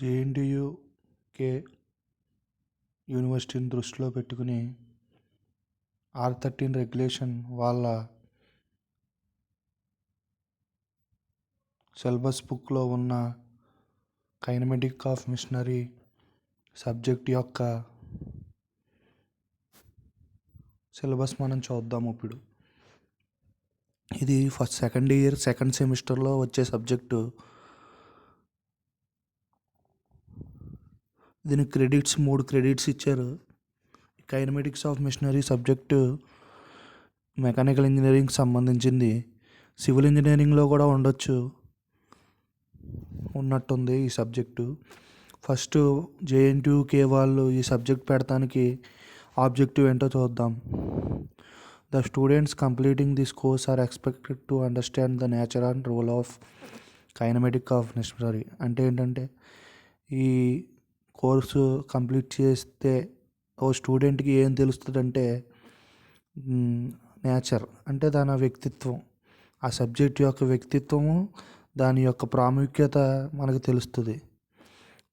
JNTUK యూనివర్సిటీని దృష్టిలో పెట్టుకుని R13 రెగ్యులేషన్ వాళ్ళ సిలబస్ బుక్లో ఉన్న కైనమెటిక్ ఆఫ్ మిషనరీ సబ్జెక్ట్ యొక్క సిలబస్ మనం చూద్దాం. ఇప్పుడు ఇది సెకండ్ ఇయర్ సెకండ్ సెమిస్టర్లో వచ్చే సబ్జెక్టు. దీనికి క్రెడిట్స్ 3 క్రెడిట్స్ ఇచ్చారు. Kinematics of machinery subject mechanical ఇంజనీరింగ్కి సంబంధించింది. సివిల్ ఇంజనీరింగ్లో కూడా ఉన్నట్టుంది ఈ సబ్జెక్టు. ఫస్ట్ జేఎన్టీయూకే వాళ్ళు ఈ సబ్జెక్ట్ పెడతానికి ఆబ్జెక్టివ్ ఏంటో చూద్దాం. The students completing this course are expected to understand the nature and role of kinematic of machinery. అంటే ఏంటంటే, ఈ కోర్సు కంప్లీట్ చేస్తే ఓ స్టూడెంట్కి ఏం తెలుస్తుందంటే, నేచర్ అంటే దాని వ్యక్తిత్వం, ఆ సబ్జెక్ట్ యొక్క వ్యక్తిత్వము, దాని యొక్క ప్రాముఖ్యత మనకు తెలుస్తుంది.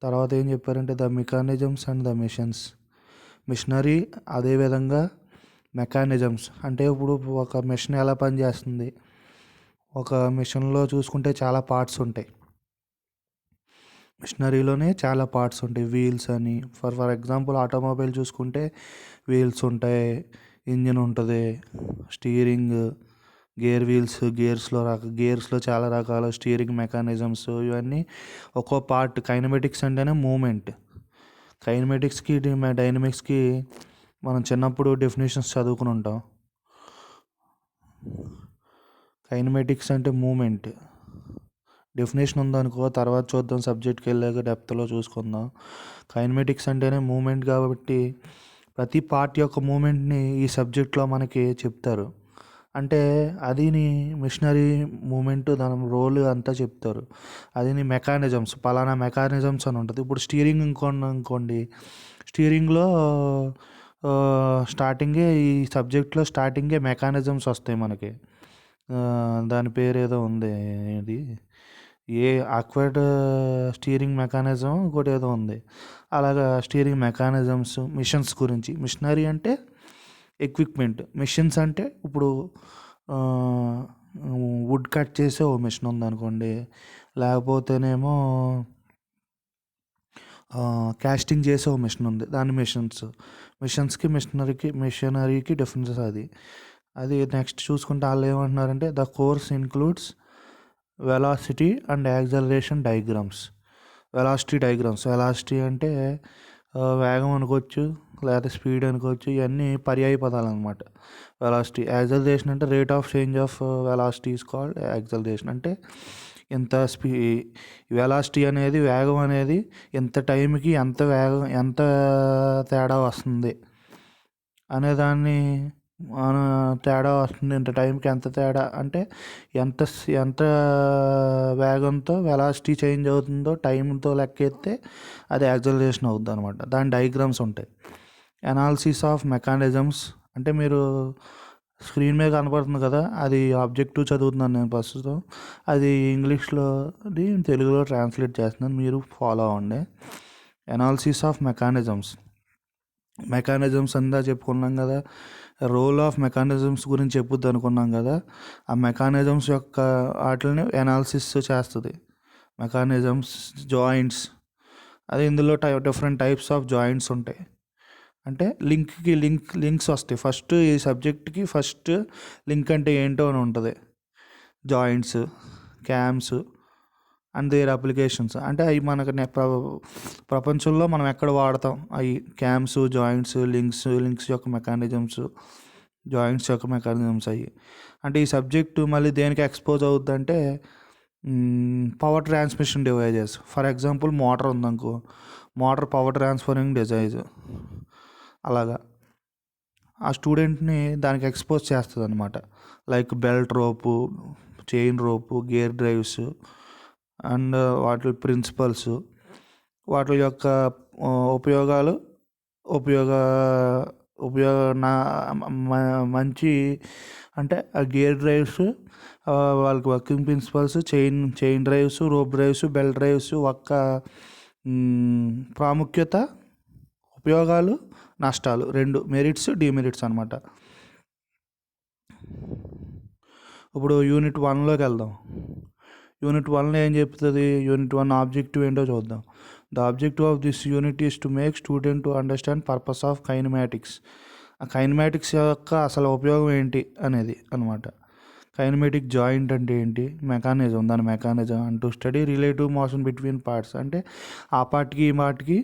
తర్వాత ఏం చెప్పారంటే, the mechanisms and the machines. Machinery అదేవిధంగా మెకానిజమ్స్ అంటే ఇప్పుడు ఒక మిషన్ ఎలా పనిచేస్తుంది. ఒక మిషన్లో చూసుకుంటే చాలా పార్ట్స్ ఉంటాయి. మిషనరీలోనే చాలా పార్ట్స్ ఉంటాయి. వీల్స్ అని ఫర్ ఎగ్జాంపుల్ ఆటోమొబైల్ చూసుకుంటే వీల్స్ ఉంటాయి, ఇంజిన్ ఉంటుంది, స్టీరింగ్, గేర్ వీల్స్, గేర్స్లో చాలా రకాల స్టీరింగ్ మెకానిజమ్స్, ఇవన్నీ ఒక్కో పార్ట్. కైనమెటిక్స్ అంటేనే మూమెంట్. కైనమెటిక్స్కి డైనమిక్స్కి మనం చిన్నప్పుడు డెఫినేషన్స్ చదువుకుని ఉంటాం. కైనమెటిక్స్ అంటే మూమెంట్ డెఫినేషన్ ఉందనుకో, తర్వాత చూద్దాం, సబ్జెక్ట్కి వెళ్ళాక డెప్త్లో చూసుకుందాం. కైనమెటిక్స్ అంటేనే మూమెంట్ కాబట్టి ప్రతి పార్ట్ యొక్క మూమెంట్ని ఈ సబ్జెక్ట్లో మనకి చెప్తారు. అంటే అదిని మిషనరీ మూమెంట్, దాని రోల్ అంతా చెప్తారు. అదిని మెకానిజమ్స్, పలానా మెకానిజమ్స్ అని ఉంటుంది. ఇప్పుడు స్టీరింగ్ అనుకోండి, స్టీరింగ్లో ఈ సబ్జెక్ట్లో స్టార్టింగే మెకానిజమ్స్ వస్తాయి మనకి. దాని పేరు ఏదో ఉంది, ఇది ఆక్వర్డ్ స్టీరింగ్ మెకానిజం ఇంకోటి ఏదో ఉంది. అలాగా స్టీరింగ్ మెకానిజమ్స్, మిషన్స్ గురించి. మిషనరీ అంటే ఎక్విప్మెంట్, మిషన్స్ అంటే ఇప్పుడు వుడ్ కట్ చేసే ఓ మిషన్ ఉందనుకోండి, లేకపోతేనేమో కాస్టింగ్ చేసే ఓ మిషన్ ఉంది, దాని మిషన్స్కి మిషనరీకి డిఫరెన్స్ అది నెక్స్ట్ చూసుకుంటే వాళ్ళు ఏమంటున్నారంటే, the course includes velocity and acceleration diagrams. Velocity అంటే వేగం అనుకోవచ్చు, లేదా స్పీడ్ అనుకోవచ్చు, ఇవన్నీ పర్యాయ పదాలు అనమాట. వెలాసిటీ. యాక్సలరేషన్ అంటే rate of change of velocity is called acceleration. అంటే వెలాసిటీ అనేది, వేగం అనేది ఎంత టైంకి ఎంత తేడా వస్తుంది అనేదాన్ని తేడా వస్తుంది. ఇంత టైంకి ఎంత తేడా అంటే ఎంత వేగంతో వెలాసిటీ చేంజ్ అవుతుందో టైంతో లెక్కెత్తే అది యాక్సలరేషన్ అవుతుంది అనమాట. దాని డయాగ్రామ్స్ ఉంటాయి. అనాలిసిస్ ఆఫ్ మెకానిజమ్స్ అంటే మీరు స్క్రీన్ మీద కనపడుతుంది కదా, అది ఆబ్జెక్టివ్ చదువుతున్నాను నేను ప్రస్తుతం. అది ఇంగ్లీష్లో తెలుగులో ట్రాన్స్లేట్ చేస్తున్నాను, మీరు ఫాలో అవ్వండి. అనాలిసిస్ ఆఫ్ మెకానిజమ్స్ అంతా చెప్పుకున్నాం కదా. రోల్ ఆఫ్ మెకానిజమ్స్ గురించి చెప్పుద్ది అనుకున్నాం కదా. ఆ మెకానిజమ్స్ యొక్క వాటిని అనాలిసిస్ చేస్తుంది. మెకానిజమ్స్, జాయింట్స్, అది ఇందులో డిఫరెంట్ టైప్స్ ఆఫ్ జాయింట్స్ ఉంటాయి. అంటే లింక్స్ వస్తాయి. ఫస్ట్ ఈ సబ్జెక్ట్కి ఫస్ట్ లింక్ అంటే ఏంటో అని ఉంటుంది. Joints, cams and there applications. అంటే అవి మనకు ప్రపంచంలో మనం ఎక్కడ వాడతాం అవి క్యామ్స్, జాయింట్స్, లింక్స్ యొక్క మెకానిజమ్స్, జాయింట్స్ యొక్క మెకానిజమ్స్ అవి. అంటే ఈ సబ్జెక్టు మళ్ళీ దేనికి ఎక్స్పోజ్ అవుద్ది అంటే, power transmission devices. For example motor ఉందనుకో, మోటార్ పవర్ ట్రాన్స్ఫరింగ్ డివైస్, అలాగా ఆ స్టూడెంట్ని దానికి ఎక్స్పోజ్ చేస్తుంది అనమాట. Like belt rope, chain rope, gear drives and వాటి ప్రిన్సిపల్స్, వాటి యొక్క మంచి అంటే ఆ గేర్ డ్రైవ్స్, వాళ్ళకి working principles, chain drives, rope drives, belt drives, ప్రాముఖ్యత, ఉపయోగాలు, నష్టాలు, 2 మెరిట్స్ డిమెరిట్స్ అనమాట. ఇప్పుడు యూనిట్ 1లోకి వెళ్దాం. యూనిట్ 1లో ఏం చెప్తుంది? యూనిట్ 1 ఆబ్జెక్టివ్ ఏంటో చూద్దాం. The objective of this unit is to make student to understand purpose of kinematics. ఆ కైనమాటిక్స్ యొక్క అసలు ఉపయోగం ఏంటి అనేది అనమాట. కైనమాటిక్ జాయింట్ అంటే ఏంటి, మెకానిజం, దాని మెకానిజం అంటూ study relative motion between parts. అంటే ఆ పార్ట్కి ఈ పార్ట్కి,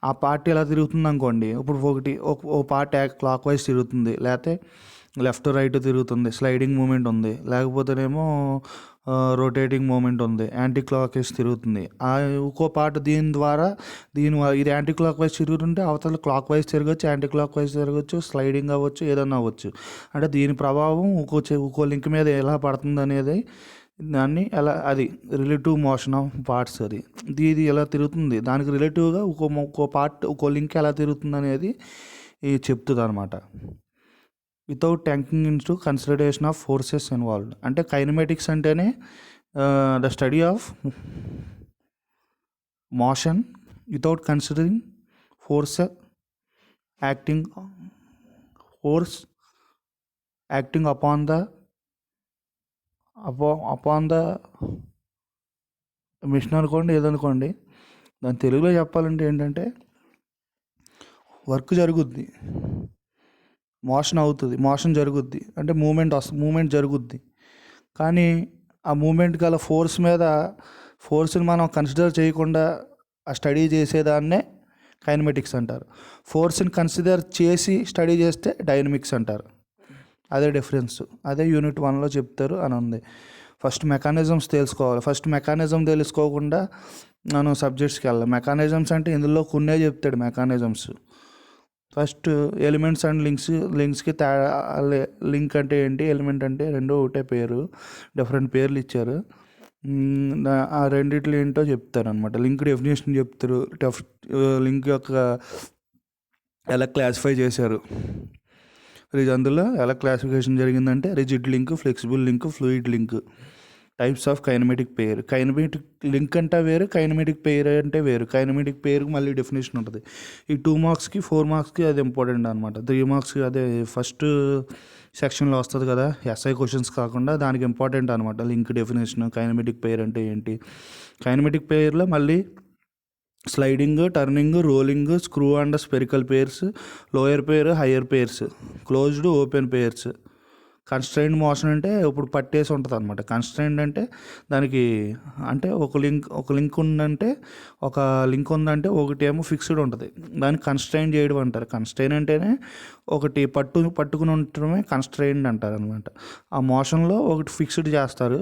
ఆ పార్ట్ ఎలా తిరుగుతుంది అనుకోండి, ఇప్పుడు ఒక పార్ట్ క్లాక్ వైజ్ తిరుగుతుంది, లేకపోతే లెఫ్ట్ రైట్ తిరుగుతుంది, స్లైడింగ్ మూమెంట్ ఉంది, లేకపోతేనేమో రొటేటింగ్ మూమెంట్ ఉంది, యాంటీ క్లాక్ వైజ్ తిరుగుతుంది. ఇంకో పార్ట్ ఇది యాంటీ క్లాక్ వైజ్ తిరుగుతుంటే అవతల క్లాక్ వైజ్ తిరగచ్చు, యాంటీ క్లాక్ వైజ్ తిరగచ్చు, స్లైడింగ్ అవ్వచ్చు, ఏదన్నా అవ్వచ్చు. అంటే దీని ప్రభావం ఇంకో లింక్ మీద ఎలా పడుతుంది అనేది అది రిలేటివ్ మోషన్ ఆఫ్ పార్ట్స్. ఇది ఎలా తిరుగుతుంది, దానికి రిలేటివ్గా ఇంకో లింక్ ఎలా తిరుగుతుంది అనేది చెప్తుంది అనమాట. Without taking into consideration of forces involved. అంటే కైనమాటిక్స్ అంటేనే the study of motion without considering force acting upon the machine అనుకోండి, ఏదనుకోండి. దాని తెలుగులో చెప్పాలంటే ఏంటంటే, వర్క్ జరుగుద్ది, మోషన్ జరుగుద్ది, అంటే మూమెంట్ జరుగుద్ది. కానీ ఆ మూమెంట్ గల ఫోర్స్ని మనం కన్సిడర్ చేయకుండా ఆ స్టడీ చేసేదాన్నే కైనమెటిక్స్ అంటారు. ఫోర్స్ని కన్సిడర్ చేసి స్టడీ చేస్తే డైనమిక్స్ అంటారు. అదే డిఫరెన్స్. అదే యూనిట్ 1లో చెప్తారు అని ఉంది. ఫస్ట్ మెకానిజమ్స్ తెలుసుకోవాలి. మెకానిజం తెలుసుకోకుండా మనం సబ్జెక్ట్స్కి వెళ్ళాలి. మెకానిజమ్స్ అంటే ఇందులో కొన్నే చెప్తాడు మెకానిజమ్స్. ఫస్ట్ ఎలిమెంట్స్ అండ్ లింక్స్కి తేడా. లింక్ అంటే ఏంటి, ఎలిమెంట్ అంటే రెండు ఒకటే పేరు, డిఫరెంట్ పేర్లు ఇచ్చారు. ఆ రెండిట్లు ఏంటో చెప్తారు అనమాట. లింక్ డెఫినేషన్ చెప్తారు, లింక్ యొక్క ఎలా క్లాసిఫై చేశారు, అందులో ఎలా క్లాసిఫికేషన్ జరిగిందంటే rigid link, flexible link, fluid link, types of kinematic pair. Kinematic link అంటే వేరు, కైనమెటిక్ పెయిర్ అంటే వేరు. కైనమెటిక్ పెయిర్కి మళ్ళీ డెఫినేషన్ ఉంటుంది. ఈ 2 మార్క్స్కి 4 మార్క్స్కి అది ఇంపార్టెంట్ అనమాట. 3 మార్క్స్కి అదే ఫస్ట్ సెక్షన్లో వస్తుంది కదా, ఎస్ఐ క్వశ్చన్స్ కాకుండా దానికి ఇంపార్టెంట్ అనమాట లింక్ డెఫినేషన్. కైనమెటిక్ పెయిర్ అంటే ఏంటి, కైనమెటిక్ పెయిర్లో మళ్ళీ sliding, turning, rolling, screw and spherical pairs, lower pair, higher pairs, closed, open pairs. Constrained motion అంటే ఇప్పుడు పట్టేసి ఉంటుంది అనమాట. కన్స్ట్రైన్డ్ అంటే దానికి అంటే ఒక లింక్ ఉందంటే ఒకటేమో ఫిక్స్డ్ ఉంటుంది, దాన్ని కన్స్ట్రైన్ చేయడం అంటారు. కన్స్ట్రైన్ అంటేనే ఒకటి పట్టుకుని ఉండటమే కన్స్ట్రైన్డ్ అంటారు అనమాట. ఆ మోషన్లో ఒకటి ఫిక్స్డ్ చేస్తారు,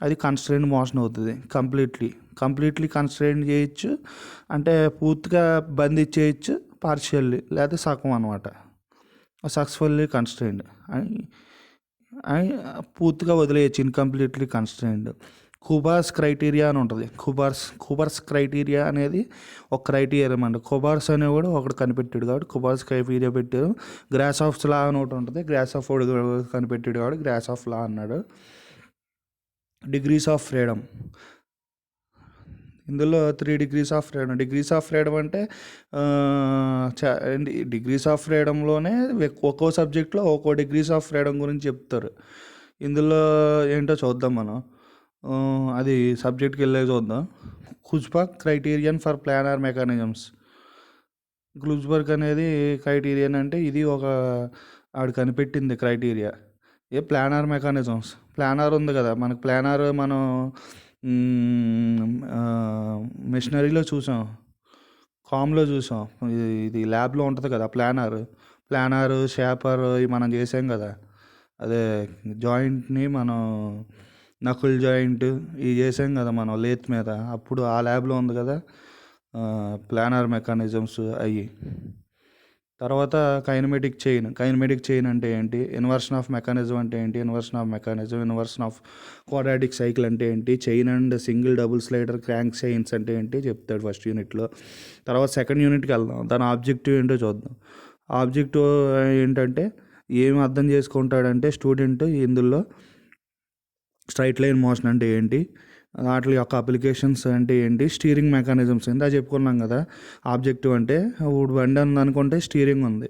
అది కన్స్ట్రైన్డ్ మోషన్ అవుతుంది. కంప్లీట్లీ కన్స్ట్రైన్ చేయొచ్చు, అంటే పూర్తిగా బంధించేయచ్చు, పార్షియల్లీ లేదా సగం అనమాట. సక్సెస్ఫుల్లీ కన్స్ట్రైన్డ్ అని పూర్తిగా వదిలేయచ్చు, ఇన్కంప్లీట్లీ కన్స్ట్రైన్డ్. కుబార్స్ క్రైటీరియా అని ఉంటుంది. కుబార్స్ క్రైటీరియా అనేది ఒక క్రైటీరియా అనమాట. కుబార్స్ అనేవాడు ఒకటి కనిపెట్టాడు కాబట్టి కుబార్స్ క్రైటీరియా పెట్టారు. గ్రాస్ ఆఫ్ లా అని ఒకటి ఉంటుంది, గ్రాస్ ఆఫ్ కనిపెట్టాడు కాబట్టి గ్రాస్ ఆఫ్ లా అన్నాడు. డిగ్రీస్ ఆఫ్ ఫ్రీడమ్, ఇందులో 3 degrees of freedom. Degrees of freedom అంటే డిగ్రీస్ ఆఫ్ ఫ్రీడమ్లోనే ఒక్కో సబ్జెక్ట్లో ఒక్కో డిగ్రీస్ ఆఫ్ ఫ్రీడమ్ గురించి చెప్తారు. ఇందులో ఏంటో చూద్దాం మనం, అది సబ్జెక్ట్కి వెళ్ళే చూద్దాం. కుజ్బర్గ్ క్రైటీరియన్ ఫర్ ప్లానర్ మెకానిజమ్స్. కుజ్బర్గ్ అనేది క్రైటీరియన్ అంటే ఇది ఆవిడ కనిపెట్టింది క్రైటీరియా. Planar mechanisms. ప్లానర్ ఉంది కదా మనకు, ప్లానర్ మనం మెషినరీలో చూసాం, కామ్లో చూసాం, ఇది ల్యాబ్లో ఉంటుంది కదా ప్లానర్ షేపర్ ఇవి మనం చేసాం కదా. అదే జాయింట్ని మనం నకుల్ జాయింట్ ఇవి చేసాం కదా మనం లేత్ మీద, అప్పుడు ఆ ల్యాబ్లో ఉంది కదా ప్లానర్ మెకానిజమ్స్ అయ్యి. తర్వాత కైనమెటిక్ చైన్ అంటే ఏంటి, ఇన్వర్షన్ ఆఫ్ మెకానిజం అంటే ఏంటి, ఇన్వర్షన్ ఆఫ్ క్వాడ్రాటిక్ సైకిల్ అంటే ఏంటి, chain and single double slider crank chains అంటే ఏంటి చెప్తాడు ఫస్ట్ యూనిట్లో. తర్వాత సెకండ్ యూనిట్కి వెళ్దాం, దాని ఆబ్జెక్టివ్ ఏంటో చూద్దాం. ఆబ్జెక్టివ్ ఏంటంటే ఏమి అర్థం చేసుకుంటాడంటే స్టూడెంట్ ఇందులో స్ట్రైట్ లైన్ మోషన్ అంటే ఏంటి, వాటి యొక్క అప్లికేషన్స్ అంటే ఏంటి, స్టీరింగ్ మెకానిజమ్స్ ఏంటి అది చెప్పుకున్నాం కదా. ఆబ్జెక్టివ్ అంటే ఇప్పుడు బండి ఉంది అనుకుంటే స్టీరింగ్ ఉంది,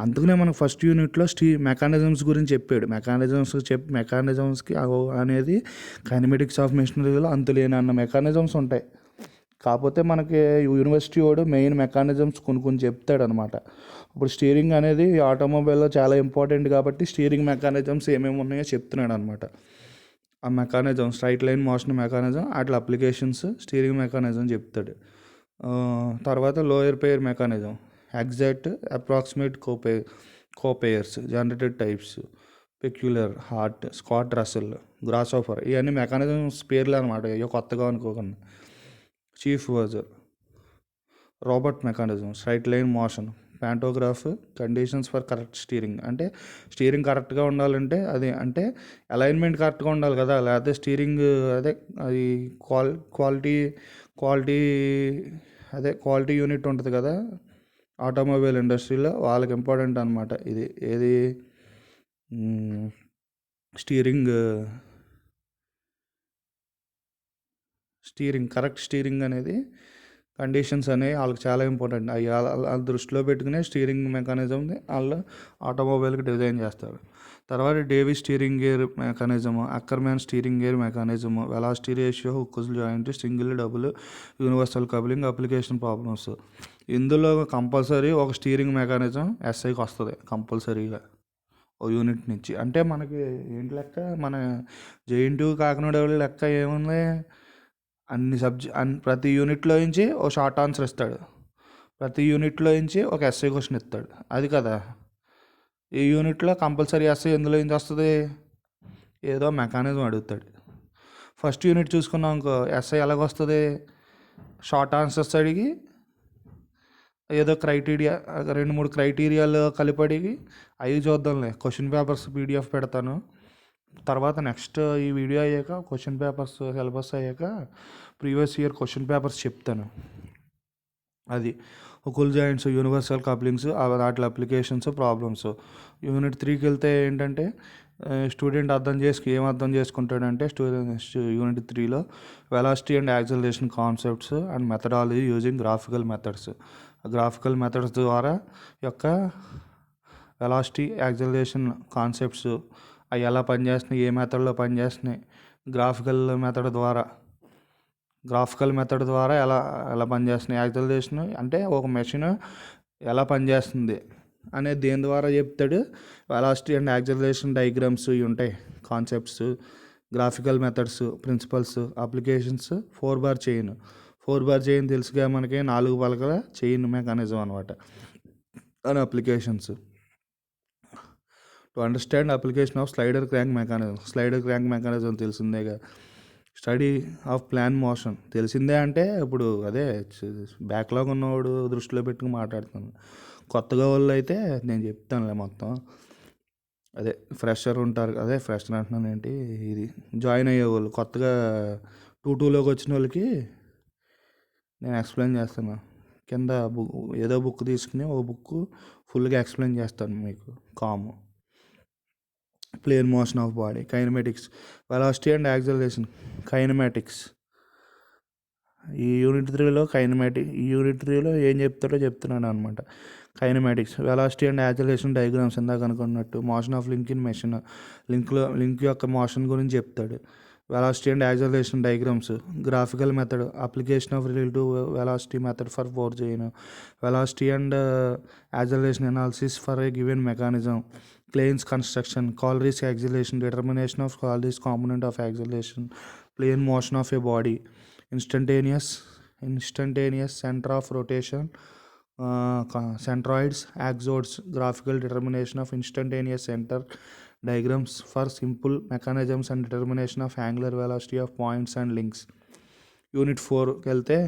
అందుకనే మనకు ఫస్ట్ యూనిట్లో మెకానిజమ్స్ గురించి చెప్పాడు. మెకానిజమ్స్కి అనేది కైనమెటిక్స్ ఆఫ్ మెషినరీలో అంతులేని అన్న మెకానిజమ్స్ ఉంటాయి. కాకపోతే మనకి యూనివర్సిటీ వాడు మెయిన్ మెకానిజమ్స్ కొన్ని చెప్తాడు అనమాట. ఇప్పుడు స్టీరింగ్ అనేది ఆటోమొబైల్లో చాలా ఇంపార్టెంట్ కాబట్టి స్టీరింగ్ మెకానిజమ్స్ ఏమేమి ఉన్నాయో చెప్తున్నాడు అనమాట. ఆ mechanism straight line motion mechanism, అట్లా అప్లికేషన్స్ స్టీరింగ్ మెకానిజం చెప్తాడు. తర్వాత lower pair mechanism, exact, approximate copiers, generated types, Peaucellier, Hart, Scott Russell, grasshopper, ఇవన్నీ మెకానిజమ్స్ పేర్లు అనమాట, ఇవి కొత్తగా అనుకోకుండా. చీఫ్ వర్జర్, Robert mechanism, straight line motion, pantograph, conditions for correct steering. అంటే స్టీరింగ్ కరెక్ట్గా ఉండాలంటే అది అంటే అలైన్మెంట్ కరెక్ట్గా ఉండాలి కదా, లేకపోతే స్టీరింగ్ అదే అది క్వాలిటీ క్వాలిటీ క్వాలిటీ యూనిట్ ఉంటుంది కదా ఆటోమొబైల్ ఇండస్ట్రీలో, వాళ్ళకి ఇంపార్టెంట్ అనమాట ఇది. ఏది స్టీరింగ్ కరెక్ట్ స్టీరింగ్ అనేది కండిషన్స్ అనేవి వాళ్ళకి చాలా ఇంపార్టెంట్. అవి వాళ్ళ దృష్టిలో పెట్టుకునే స్టీరింగ్ మెకానిజంని వాళ్ళు ఆటోమొబైల్కి డిజైన్ చేస్తారు. తర్వాత Davis steering gear mechanism, Ackermann steering gear mechanism, velocity ratio, Hooke's joint, single, double, universal coupling, application problems. ఇందులో కంపల్సరీ ఒక స్టీరింగ్ మెకానిజం ఎస్ఐకి వస్తుంది కంపల్సరీగా ఓ యూనిట్ నుంచి. అంటే మనకి ఏంటి లెక్క, మన జేఎన్టీయూ కాకినాడ లెక్క ఏముంది, ప్రతి యూనిట్లో నుంచి ఓ షార్ట్ ఆన్సర్ ఇస్తాడు, ప్రతి యూనిట్లో నుంచి ఒక ఎస్ఐ క్వశ్చన్ ఇస్తాడు, అది కదా. ఈ యూనిట్లో కంపల్సరీ ఎస్ఐ ఎందులో నుంచి వస్తుంది, ఏదో మెకానిజం అడుగుతాడు. ఫస్ట్ యూనిట్ చూసుకున్నాం అనుకో, ఎస్ఐ ఎలాగొస్తుంది, షార్ట్ ఆన్సర్స్ అడిగి ఏదో క్రైటీరియా 2-3 క్రైటీరియాలు కలిపి అడిగి అవి చూద్దాంలే. క్వశ్చన్ పేపర్స్ పీడిఎఫ్ పెడతాను తర్వాత, నెక్స్ట్ ఈ వీడియో అయ్యాక క్వశ్చన్ పేపర్స్ సిలబస్ అయ్యాక ప్రీవియస్ ఇయర్ క్వశ్చన్ పేపర్స్ చెప్తాను. అది హుకుల్ జాయింట్స్, యూనివర్సల్ కప్లింగ్స్, వాటి అప్లికేషన్స్, ప్రాబ్లమ్స్. యూనిట్ 3కి వెళ్తే ఏంటంటే స్టూడెంట్ ఏం అర్థం చేసుకుంటాడంటే యూనిట్ 3లో velocity and acceleration concepts and methodology using graphical methods. Graphical methods ద్వారా యొక్క వెలాసిటీ, యాక్సలరేషన్ కాన్సెప్ట్స్ అవి ఎలా పనిచేస్తున్నాయి, ఏ మెథడ్లో పనిచేస్తున్నాయి, గ్రాఫికల్ మెథడ్ ద్వారా ఎలా పనిచేస్తున్నాయి, యాక్సలరేషన్ అంటే ఒక మెషిన్ ఎలా పనిచేస్తుంది అనేది దేని ద్వారా చెప్తాడు. వెలాసిటీ అండ్ యాక్సలరేషన్ డయాగ్రామ్స్ ఇవి ఉంటాయి, concepts, graphical methods, principles, applications. 4-bar chain తెలుసుగా మనకి, 4 పలకల చైన్ మెకానిజం అనమాట. And applications. To understand application of slider crank mechanism తెలిసిందేగా. స్టడీ ఆఫ్ ప్లాన్ మోషన్ తెలిసిందే, అంటే ఇప్పుడు అదే బ్యాక్లాగ్ ఉన్నవాడు దృష్టిలో పెట్టుకుని మాట్లాడుతాను. కొత్తగా వాళ్ళు అయితే నేను చెప్తానులే మొత్తం. అదే ఫ్రెషర్ ఉంటారు, ఫ్రెషర్ అంటున్నాను ఏంటి, ఇది జాయిన్ అయ్యే వాళ్ళు కొత్తగా 2-2లోకి వచ్చిన వాళ్ళకి నేను ఎక్స్ప్లెయిన్ చేస్తాను. కింద ఏదో బుక్ తీసుకుని ఒక బుక్ ఫుల్గా ఎక్స్ప్లెయిన్ చేస్తాను మీకు. Plane motion of body, kinematics, velocity and acceleration, kinematics. ఈ యూనిట్ 3లో ఏం చెప్తున్నాడు అనమాట. Kinematics, velocity and acceleration diagrams ఇందాక అనుకున్నట్టు, motion of link in machine, link యొక్క మోషన్ గురించి చెప్తాడు. Velocity and acceleration diagrams, graphical method, application of relative velocity method for force chain, velocity and acceleration analysis for a given mechanism, planes construction, Colliers acceleration, determination of Colliers component of acceleration, plane motion of a body, instantaneous center of rotation, centroids, axoids, graphical determination of instantaneous center, diagrams for simple mechanisms and determination of angular velocity of points and links. Unit 4కి వెళ్తే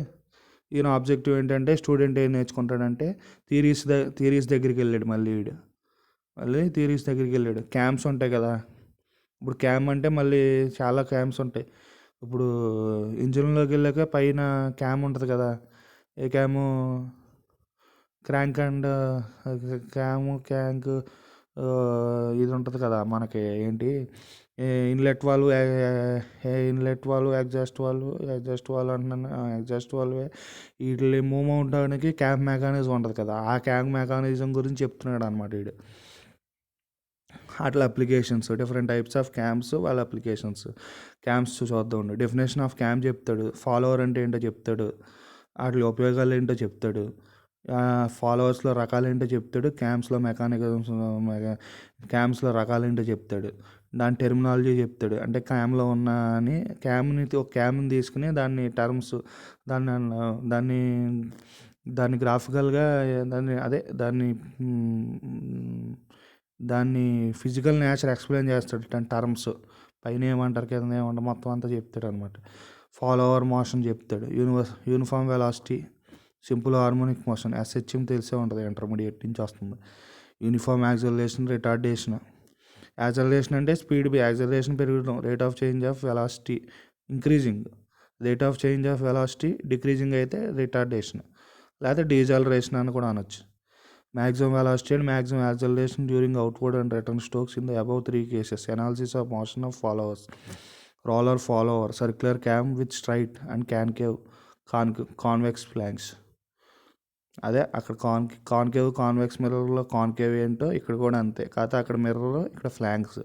ఈయన objective ఏంటంటే, student ఏం నేర్చుకుంటాడంటే theories దగ్గరికి వెళ్ళాడు. మళ్ళీ theories దగ్గరికి వెళ్ళాడు. క్యామ్స్ ఉంటాయి కదా, ఇప్పుడు క్యామ్ అంటే మళ్ళీ చాలా క్యామ్స్ ఉంటాయి. ఇప్పుడు ఇంజిన్లోకి వెళ్ళాక పైన క్యామ్ ఉంటుంది కదా, ఏ క్యాము, క్రాంక్ ఇది ఉంటుంది కదా మనకి ఏంటి, ఎగ్జాస్ట్ వాల్వ్ అంటున్నాను, ఎగ్జాస్ట్ వాల్వ్ వీటిని మూవ్ అవడానికి క్యాంప్ మెకానిజం ఉంటుంది కదా, ఆ క్యాంప్ మెకానిజం గురించి చెప్తున్నాడు అనమాట వీడు. అట్లా applications, different types of camps, వాళ్ళ అప్లికేషన్స్. క్యాంప్స్ చూద్దాం. డెఫినేషన్ ఆఫ్ క్యాంప్ చెప్తాడు, ఫాలోవర్ అంటే ఏంటో చెప్తాడు, వాటి ఉపయోగాలు ఏంటో చెప్తాడు, ఫాలోవర్స్లో రకాలు ఏంటో చెప్తాడు, క్యాంప్స్లో రకాలు ఏంటో చెప్తాడు, దాని టెర్మినాలజీ చెప్తాడు. అంటే క్యామ్లో ఉన్న అని ఒక క్యామ్ని తీసుకుని దాన్ని టర్మ్స్, దాన్ని దాన్ని దాన్ని గ్రాఫికల్గా దాన్ని ఫిజికల్ నేచర్ ఎక్స్ప్లెయిన్ చేస్తాడు. దాని టర్మ్స్ పైన ఏమంటారు, కింద ఏమంటారు, మొత్తం అంతా చెప్తాడు అనమాట. ఫాలోవర్ మోషన్ చెప్తాడు, uniform velocity, simple harmonic motion, SHM తెలిసే ఉంటుంది, ఇంటర్మీడియట్ నుంచి వస్తుంది. Uniform acceleration, retardation. యాక్సలరేషన్ అంటే స్పీడ్, యాక్సలరేషన్ పెరగడం, rate of change of velocity increasing, rate of change of velocity decreasing అయితే రిటార్డేషన్, లేకపోతే డీజలరేషన్ అని కూడా అనొచ్చు. Maximum velocity and maximum acceleration during outward and return strokes in the above 3 cases. Analysis of motion of followers. Roller follower, circular cam with straight and convex flanks. అదే అక్కడ convex మిర్రర్లో concave ఏంటో ఇక్కడ కూడా అంతే, కాకపోతే అక్కడ మిర్రర్, ఇక్కడ ఫ్లాంక్స్.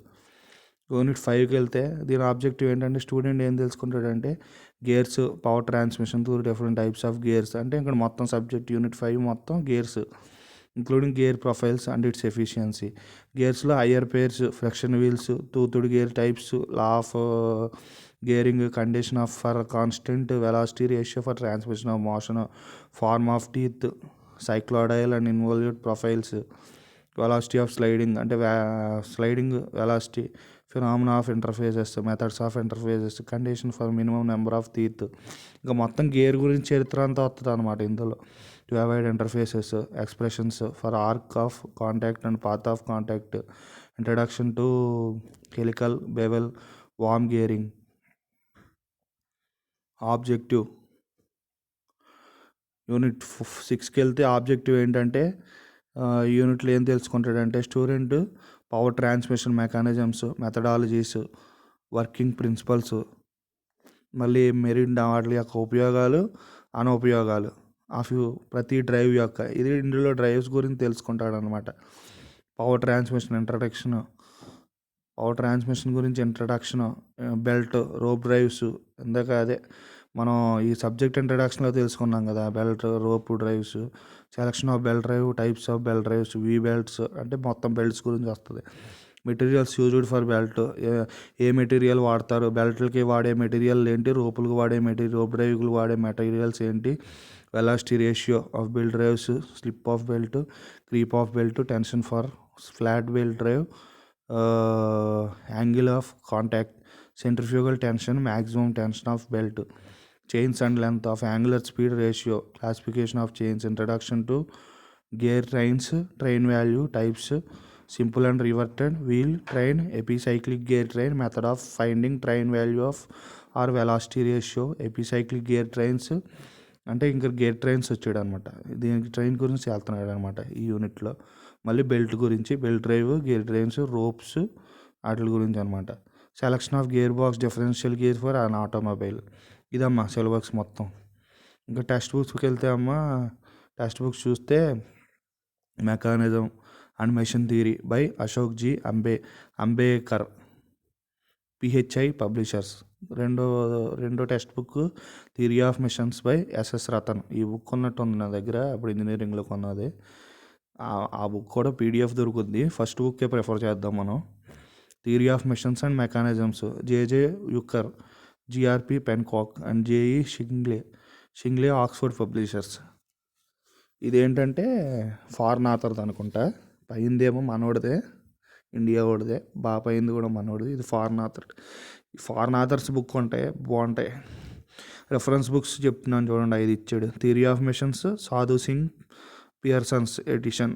యూనిట్ 5కి వెళ్తే దీని ఆబ్జెక్టివ్ ఏంటంటే స్టూడెంట్ ఏం తెలుసుకుంటాడంటే gears, power transmission through different types of gears. అంటే ఇక్కడ మొత్తం సబ్జెక్ట్ యూనిట్ 5 మొత్తం gears, including gear profiles and its efficiency. గేర్స్లో higher pairs, friction wheels, toothed gear types, law of gearing, condition of for constant velocity ratio for transmission of motion, form of teeth, cycloidal and involute profiles, velocity of sliding అంటే sliding velocity, phenomena of interferences, methods of interferences, condition for minimum number of teeth. ఇంకా మొత్తం gear గురించి చరిత్ర అంతా వస్తుంది అనమాట ఇందులో. To avoid interferences, expressions for arc of contact and path of contact, introduction to helical, bevel, worm gearing. Objective unit 6కి వెళ్తే ఆబ్జెక్టివ్ ఏంటంటే యూనిట్లో ఏం తెలుసుకుంటాడంటే student power transmission mechanisms, methodologies, working principles, మళ్ళీ మెరిన్ వాటి యొక్క ఉపయోగాలు, అనుపయోగాలు ప్రతి డ్రైవ్ యొక్క ఇందులో డ్రైవ్స్ గురించి తెలుసుకుంటాడు అనమాట. పవర్ ట్రాన్స్మిషన్ గురించి ఇంట్రడక్షన్, బెల్ట్, రోప్ డ్రైవ్స్. ఇందాక అదే మనం ఈ సబ్జెక్ట్ ఇంట్రడక్షన్లో తెలుసుకున్నాం కదా, belt, rope drives, selection of belt drive, types of belt drives, we belts అంటే మొత్తం బెల్ట్స్ గురించి వస్తుంది. Materials used for belt, A material వాడతారు, బెల్ట్లకి వాడే మెటీరియల్ ఏంటి, రోపులకు రోప్ డ్రైవ్కి వాడే మెటీరియల్స్ ఏంటి, velocity ratio of belt drives, slip of belt, creep of belt, tension for flat belt drive, angle of contact, centrifugal tension, maximum tension of belt, chains and length of angular speed ratio, classification of chains, introduction to gear trains, train value types, simple and reverted wheel train, epicyclic gear train, method of finding train value of or velocity ratio, epicyclic gear trains అంటే ఇంకా gear trains వచ్చాడు అనమాట. దీనికి train గురించి వెళ్తున్నాడు అనమాట ఈ యూనిట్లో. మళ్ళీ బెల్ట్ గురించి, belt drive, gear trains, ropes వాటి గురించి అనమాట. Selection of gear box, differential gear for an automobile. ఇదమ్మా సిలబస్ మొత్తం. ఇంకా టెక్స్ట్ బుక్స్కి వెళ్తే టెక్స్ట్ బుక్స్ చూస్తే mechanism and machine theory by Ashok G Ambekar, PHI publishers. రెండో text book theory of machines by SS Rattan. ఈ బుక్ ఉన్నట్టు ఉంది నా దగ్గర, అప్పుడు ఇంజనీరింగ్లో కొన్నది. ఆ బుక్ కూడా పీడిఎఫ్ దొరుకుద్ది. ఫస్ట్ బుక్కే ప్రిఫర్ చేద్దాం మనం. Theory of machines and mechanisms, JJ Uicker, GRP Pennock and JE Shigley Oxford publishers. ఇదేంటంటే ఫారెన్ ఆథర్ది అనుకుంటా. పైందేమో మనోడిదే, ఇండియా వాడిదే, పైంది కూడా మనోడిది. ఇది ఫారెన్ ఆథర్స్ బుక్ ఉంటాయి, బాగుంటాయి. రెఫరెన్స్ బుక్స్ చెప్తున్నాను చూడండి, 5 ఇచ్చాడు. Theory of machines, Sadhu Singh Pearson's edition.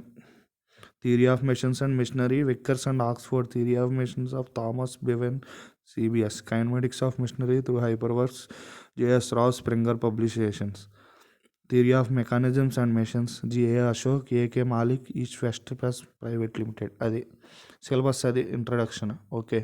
Theory of machines and machinery, Vickers and Oxford. Theory of machines of Thomas Bevan, CBS. Kinematics of machinery through hyperworks, JS Rao, Springer publications. Theory of mechanisms and machines, GA Ashok, AK Malik, East West Press private limited. అది syllabus, అది introduction. Okay.